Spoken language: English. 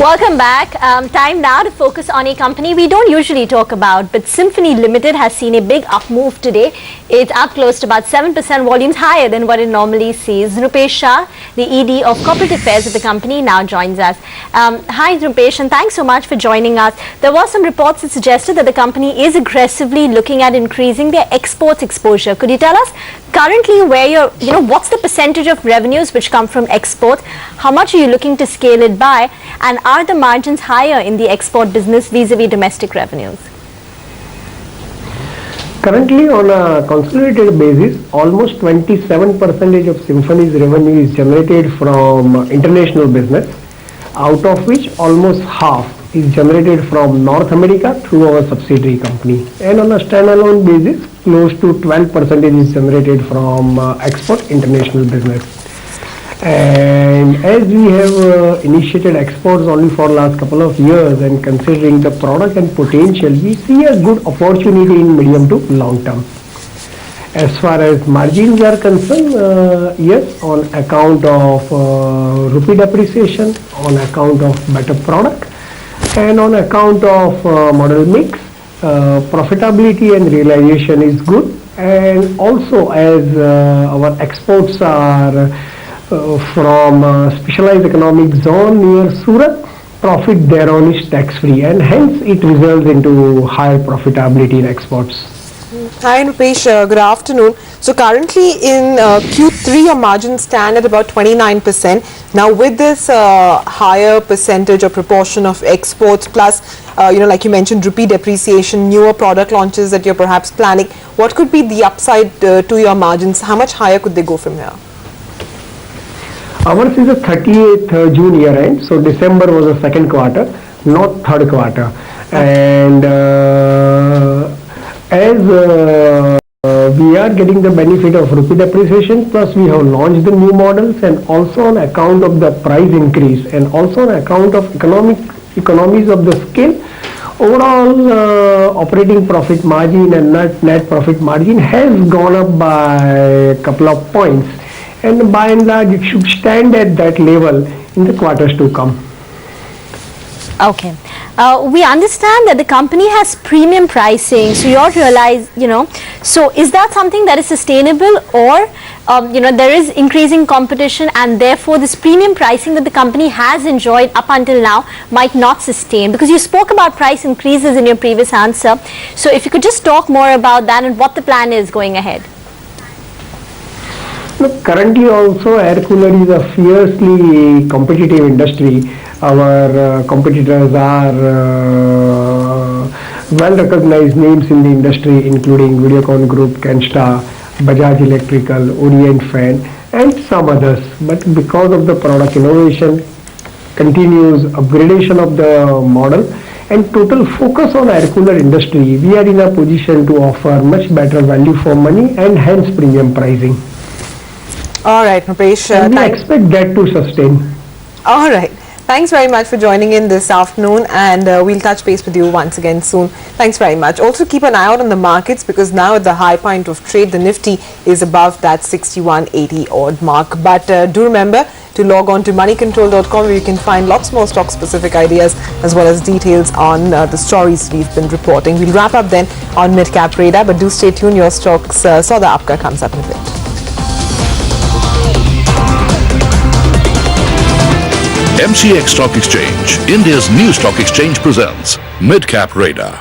Welcome back. Time now to focus on a company we don't usually talk about, but Symphony Limited has seen a big up move today. It's up close to about 7% volumes higher than what it normally sees. Rupesh Shah, the ED of Corporate Affairs of the company, now joins us. Hi Rupesh, and thanks so much for joining us. There were some reports that suggested that the company is aggressively looking at increasing their exports exposure. Could you tell us currently where what's the percentage of revenues which come from exports? How much are you looking to scale it by? And are the margins higher in the export business vis-a-vis domestic revenues? Currently, on a consolidated basis, almost 27% of Symphony's revenue is generated from international business, out of which almost half is generated from North America through our subsidiary company. And on a standalone basis, close to 12% is generated from export international business. And as we have initiated exports only for last couple of years, and considering the product and potential, we see a good opportunity in medium to long term. As far as margins are concerned, yes, on account of rupee depreciation, on account of better product, and on account of model mix, profitability and realization is good. And also, as our exports are from specialized economic zone near Surat, profit thereon is tax-free, and hence it results into higher profitability in exports. Hi Rupesh, good afternoon. So currently in Q3 your margins stand at about 29%. Now with this higher percentage or proportion of exports plus like you mentioned, rupee depreciation, newer product launches that you're perhaps planning, what could be the upside to your margins? How much higher could they go from here? Ours is a 30th June year end, so December was the second quarter, not third quarter. And as we are getting the benefit of rupee depreciation, plus we have launched the new models, and also on account of the price increase, and also on account of economies of the scale, overall operating profit margin and net profit margin has gone up by a couple of points. And by and large, it should stand at that level in the quarters to come. Okay. We understand that the company has premium pricing, so you all realize, so is that something that is sustainable, or, there is increasing competition and therefore this premium pricing that the company has enjoyed up until now might not sustain? Because you spoke about price increases in your previous answer. So if you could just talk more about that and what the plan is going ahead. Look, currently also air cooler is a fiercely competitive industry. Our competitors are well recognized names in the industry, including Videocon Group, Kenstar, Bajaj Electrical, Orient Fan, and some others. But because of the product innovation, continuous upgradation of the model, and total focus on air cooler industry, we are in a position to offer much better value for money and hence premium pricing. All right, Rupesh. And we expect that to sustain. All right. Thanks very much for joining in this afternoon, and we'll touch base with you once again soon. Thanks very much. Also keep an eye out on the markets, because now at the high point of trade, the Nifty is above that 6180 odd mark. But do remember to log on to moneycontrol.com, where you can find lots more stock specific ideas as well as details on the stories we've been reporting. We'll wrap up then on Midcap Radar, but do stay tuned. Your stocks saw the Apka comes up in a bit. MCX Stock Exchange, India's new stock exchange, presents Midcap Radar.